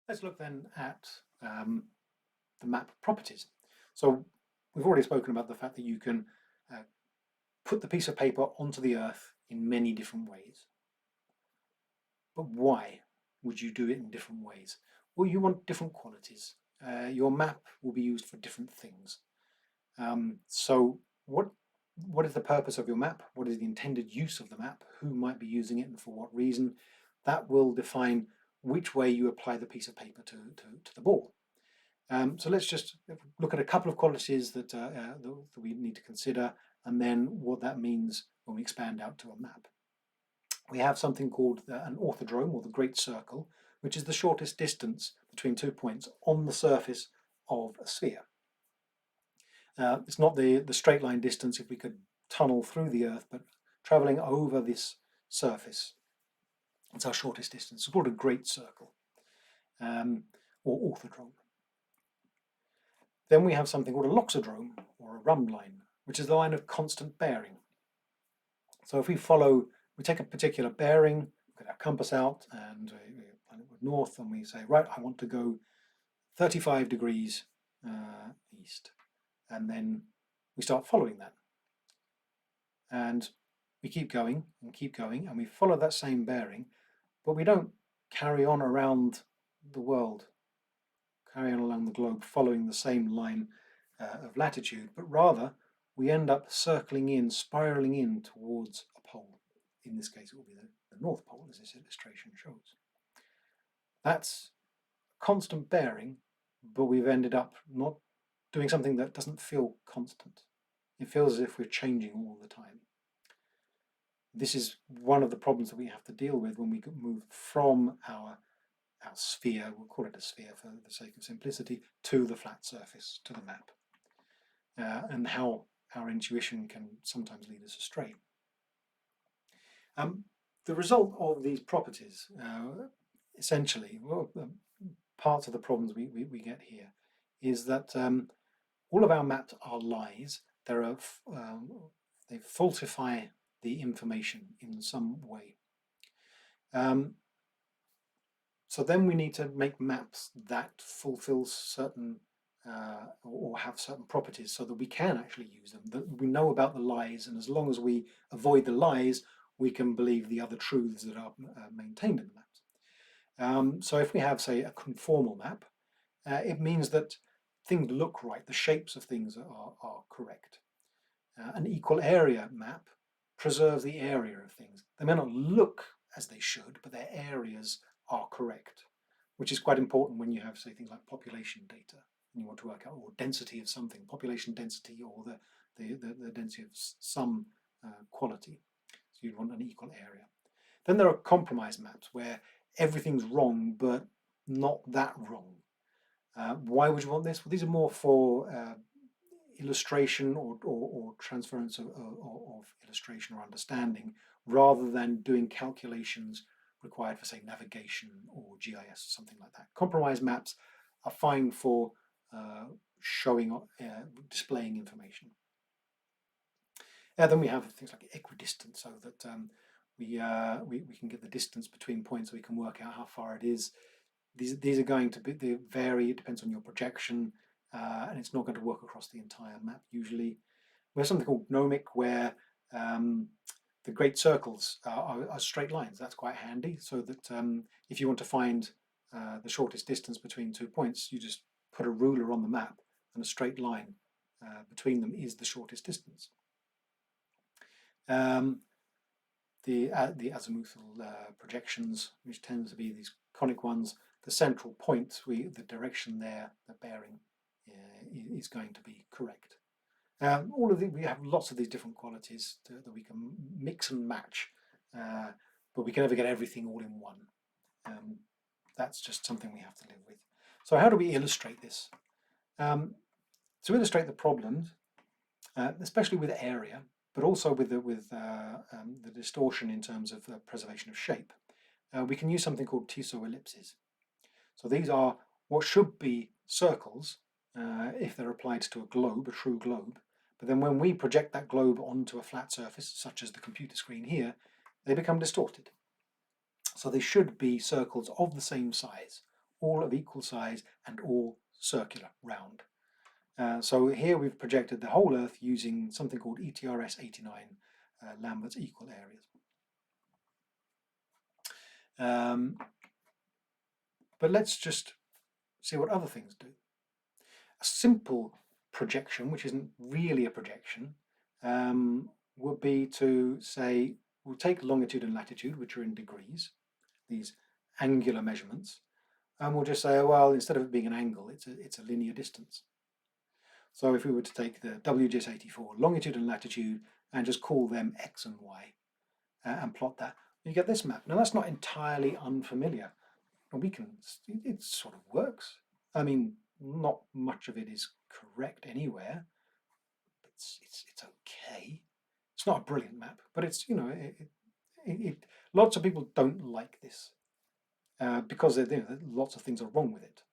Let's look then at the map properties. So we've already spoken about the fact that you can put the piece of paper onto the Earth in many different ways. But why would you do it in different ways? Well, you want different qualities. Your map will be used for different things. So what is the purpose of your map? What is the intended use of the map? Who might be using it and for what reason? That will define which way you apply the piece of paper to the ball. So let's just look at a couple of qualities that we need to consider, and then what that means when we expand out to a map. We have something called an orthodrome, or the great circle, which is the shortest distance between 2 points on the surface of a sphere. It's not the straight line distance if we could tunnel through the Earth, but travelling over this surface. It's our shortest distance. It's called a great circle, or orthodrome. Then we have something called a loxodrome, or a rhumb line, which is the line of constant bearing. So if we take a particular bearing, get our compass out, and we plan it with north, and we say, right, I want to go 35 degrees east. And then we start following that. And we keep going, and we follow that same bearing, but we don't carry on around the world, carry on along the globe, following the same line of latitude, but rather we end up circling in, spiraling in towards a pole. In this case, it will be the North Pole, as this illustration shows. That's constant bearing, but we've ended up not doing something that doesn't feel constant. It feels as if we're changing all the time. This is one of the problems that we have to deal with when we move from our sphere, we'll call it a sphere for the sake of simplicity, to the flat surface, to the map, and how our intuition can sometimes lead us astray. The result of these properties, essentially, parts of the problems we get here, is that all of our maps are lies. They falsify the information in some way. So then we need to make maps that fulfill certain or have certain properties so that we can actually use them, that we know about the lies, and as long as we avoid the lies, we can believe the other truths that are maintained in the maps. So if we have, say, a conformal map, it means that things look right, the shapes of things are correct. An equal area map preserves the area of things. They may not look as they should, but their areas are correct, which is quite important when you have, say, things like population data, and you want to work out or density of something, population density, or the density of some quality. So you'd want an equal area. Then there are compromise maps where everything's wrong, but not that wrong. Why would you want this? Well, these are more for illustration or transference of illustration or understanding, rather than doing calculations required for, say, navigation or GIS or something like that. Compromise maps are fine for displaying information. Then we have things like equidistant, so that we can get the distance between points, so we can work out how far it is. These are going to vary. It depends on your projection, and it's not going to work across the entire map usually. We have something called gnomic, where the great circles are straight lines. That's quite handy, so that if you want to find the shortest distance between 2 points, you just put a ruler on the map, and a straight line between them is the shortest distance. The azimuthal projections, which tend to be these conic ones, the central point, the direction there, the bearing, is going to be correct. We have lots of these different qualities that we can mix and match, but we can never get everything all in one. That's just something we have to live with. So how do we illustrate this? To illustrate the problems, especially with area, but also with the distortion in terms of preservation of shape, we can use something called Tesol ellipses. So these are what should be circles if they're applied to a globe, a true globe. But then when we project that globe onto a flat surface, such as the computer screen here, they become distorted. So they should be circles of the same size, all of equal size and all circular, round. So here we've projected the whole Earth using something called ETRS 89 Lambert's equal areas. But let's just see what other things do. A simple projection, which isn't really a projection, would be to say, we'll take longitude and latitude, which are in degrees, these angular measurements, and we'll just say, well, instead of it being an angle, it's a linear distance. So if we were to take the WGS84 longitude and latitude and just call them X and Y and plot that, you get this map. Now that's not entirely unfamiliar. And it sort of works. I mean, not much of it is correct anywhere, but it's okay. It's not a brilliant map, but it's, you know, lots of people don't like this because lots of things are wrong with it,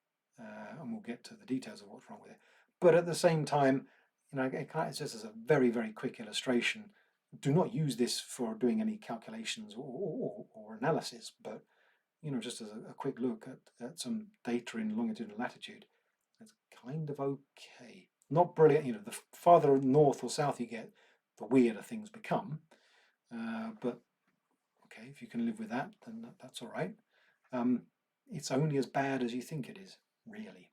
and we'll get to the details of what's wrong with it. But at the same time, it's just as a very, very quick illustration. Do not use this for doing any calculations or analysis, but just as a quick look at some data in longitude and latitude, it's kind of okay. Not brilliant. The farther north or south you get, the weirder things become. But okay, if you can live with that, then that's all right. It's only as bad as you think it is, really.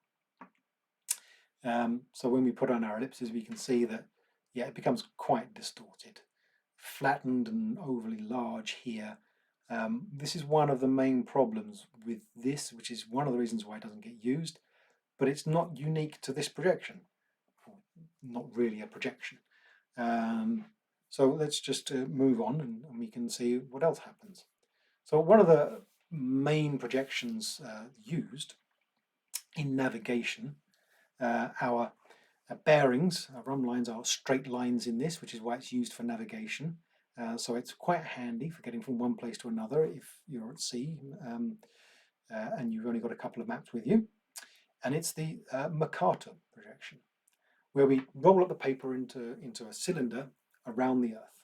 So when we put on our ellipses, we can see that, yeah, it becomes quite distorted, flattened and overly large here. This is one of the main problems with this, which is one of the reasons why it doesn't get used, but it's not unique to this projection, not really a projection. So let's just move on and we can see what else happens. So one of the main projections used in navigation, our bearings, our run lines are straight lines in this, which is why it's used for navigation. So it's quite handy for getting from one place to another if you're at sea and you've only got a couple of maps with you. And it's the Mercator projection, where we roll up the paper into a cylinder around the Earth.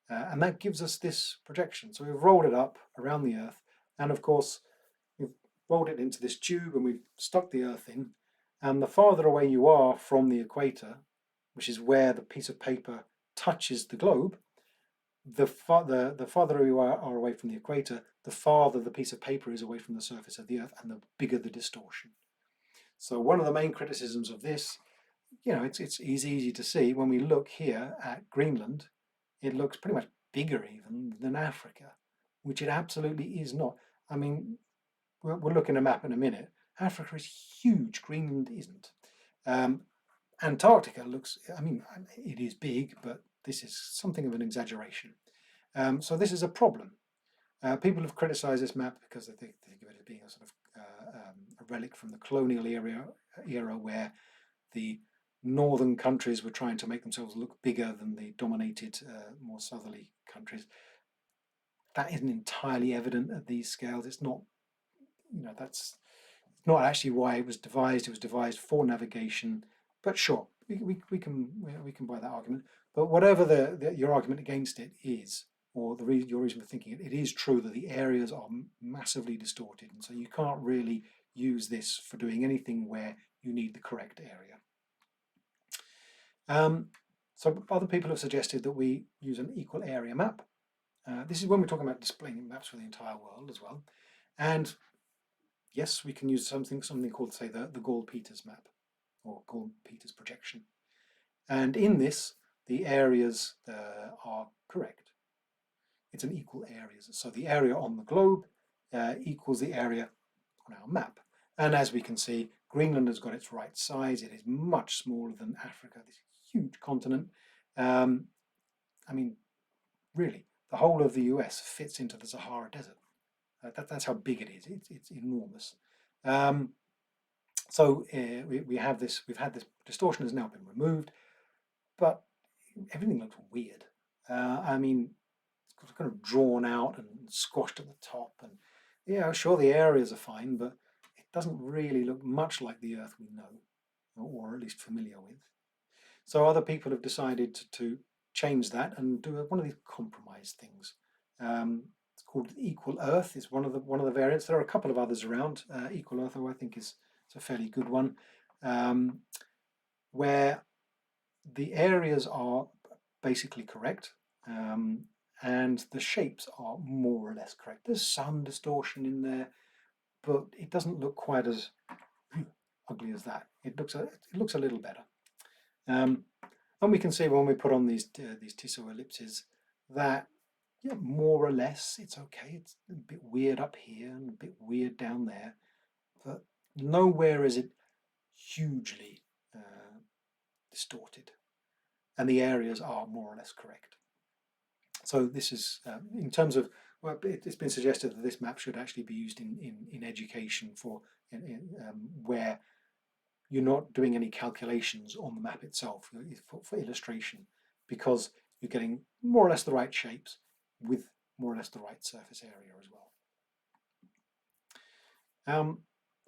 And that gives us this projection. So we've rolled it up around the Earth, and of course we've rolled it into this tube and we've stuck the Earth in, and the farther away you are from the equator, which is where the piece of paper touches the globe, the farther you are away from the equator, the farther the piece of paper is away from the surface of the Earth, and the bigger the distortion. So one of the main criticisms of this, it's easy to see when we look here at Greenland, it looks pretty much bigger even than Africa, which it absolutely is not. I mean, we'll look in a map in a minute. Africa is huge, Greenland isn't. Antarctica looks, it is big, but this is something of an exaggeration. So this is a problem. People have criticised this map because they think of it as being a sort of a relic from the colonial era where the northern countries were trying to make themselves look bigger than the dominated, more southerly countries. That isn't entirely evident at these scales. It's not, that's not actually why it was devised. It was devised for navigation. But sure, we can buy that argument. But whatever your argument against it is, or your reason for thinking it is true that the areas are massively distorted, and so you can't really use this for doing anything where you need the correct area. So other people have suggested that we use an equal area map. This is when we're talking about displaying maps for the entire world as well. And yes, we can use something called, say, the Gall-Peters map, or Gall-Peters projection. And in this, the areas are correct. It's an equal areas. So the area on the globe equals the area on our map. And as we can see, Greenland has got its right size. It is much smaller than Africa, this huge continent. Really, the whole of the US fits into the Sahara Desert. That's how big it is. It's enormous. So we've had this distortion has now been removed, but everything looks weird. It's kind of drawn out and squashed at the top, and yeah, sure, the areas are fine, but it doesn't really look much like the Earth we know, or at least familiar with. So other people have decided to change that and do one of these compromise things. It's called Equal Earth is one of the variants. There are a couple of others around. Equal Earth, I think, is a fairly good one, where the areas are basically correct, and the shapes are more or less correct. There's some distortion in there, but it doesn't look quite as ugly as that. It looks a little better. And we can see when we put on these Tesol ellipses that, yeah, more or less it's okay. It's a bit weird up here and a bit weird down there, but nowhere is it hugely distorted, and the areas are more or less correct. So this is, in terms of, well, it's been suggested that this map should actually be used in education where you're not doing any calculations on the map itself for illustration, because you're getting more or less the right shapes with more or less the right surface area as well.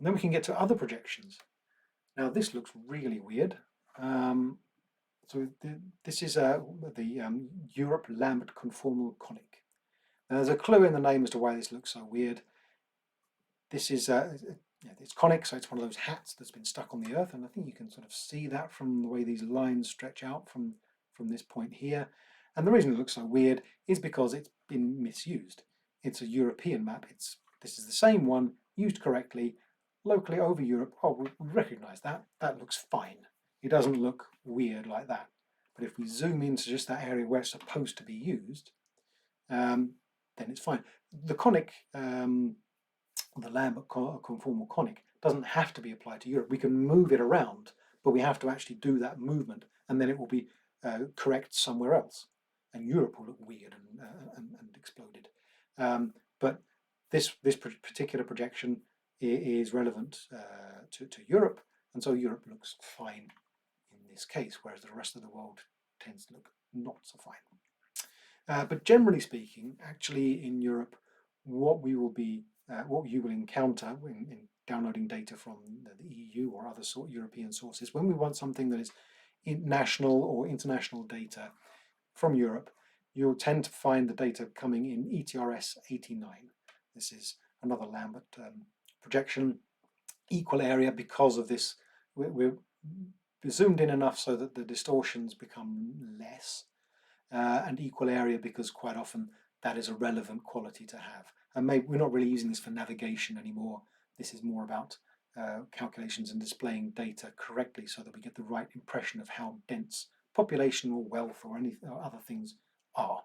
Then we can get to other projections. Now this looks really weird. This is the Europe Lambert conformal conic. Now there's a clue in the name as to why this looks so weird. This is it's conic, so it's one of those hats that's been stuck on the Earth, and I think you can sort of see that from the way these lines stretch out from this point here. And the reason it looks so weird is because it's been misused. It's a European map. This is the same one used correctly locally over Europe. Oh, we recognise that. That looks fine. It doesn't look weird like that. But if we zoom into just that area where it's supposed to be used, then it's fine. The conic, the Lambert conformal conic, doesn't have to be applied to Europe. We can move it around, but we have to actually do that movement, and then it will be correct somewhere else. And Europe will look weird and exploded. But this particular projection is relevant to Europe, and so Europe looks fine in this case, whereas the rest of the world tends to look not so fine. But generally speaking, actually in Europe, what you will encounter in downloading data from the EU or other European sources, when we want something that is national or international data from Europe, you'll tend to find the data coming in ETRS 89. This is another Lambert projection, equal area because of this. We're zoomed in enough so that the distortions become less, and equal area because quite often that is a relevant quality to have. And maybe we're not really using this for navigation anymore. This is more about calculations and displaying data correctly so that we get the right impression of how dense population or wealth or any other things are.